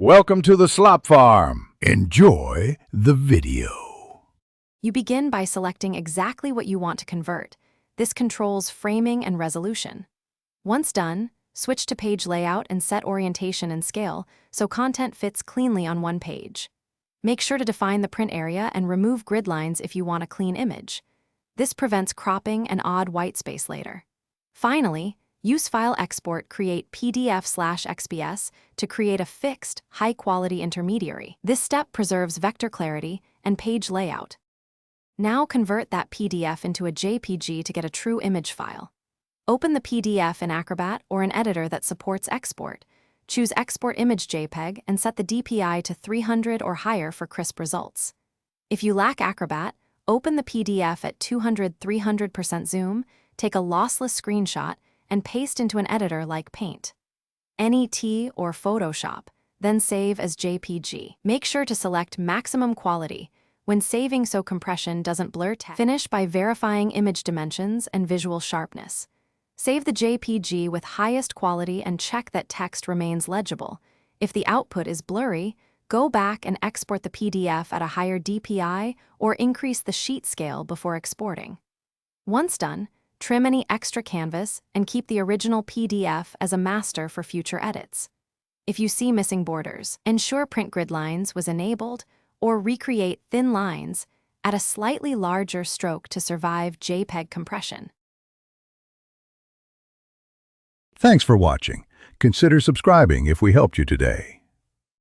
Welcome to the Slop Farm. Enjoy the video. You begin by selecting exactly what you want to convert. This controls framing and resolution. Once done, switch to page layout and set orientation and scale so content fits cleanly on one page. Make sure to define the print area and remove grid lines if you want a clean image. This prevents cropping and odd white space later. Finally, use File Export Create PDF/XPS to create a fixed, high-quality intermediary. This step preserves vector clarity and page layout. Now convert that PDF into a JPG to get a true image file. Open the PDF in Acrobat or an editor that supports export. Choose Export Image JPEG and set the DPI to 300 or higher for crisp results. If you lack Acrobat, open the PDF at 200-300% zoom, take a lossless screenshot, and paste into an editor like Paint, NET, or Photoshop, then save as JPG. Make sure to select maximum quality when saving so compression doesn't blur text. Finish by verifying image dimensions and visual sharpness. Save the JPG with highest quality and check that text remains legible. If the output is blurry, go back and export the PDF at a higher DPI or increase the sheet scale before exporting. Once done, trim any extra canvas and keep the original PDF as a master for future edits. If you see missing borders, ensure print grid lines was enabled or recreate thin lines at a slightly larger stroke to survive JPEG compression. Thanks for watching. Consider subscribing if we helped you today.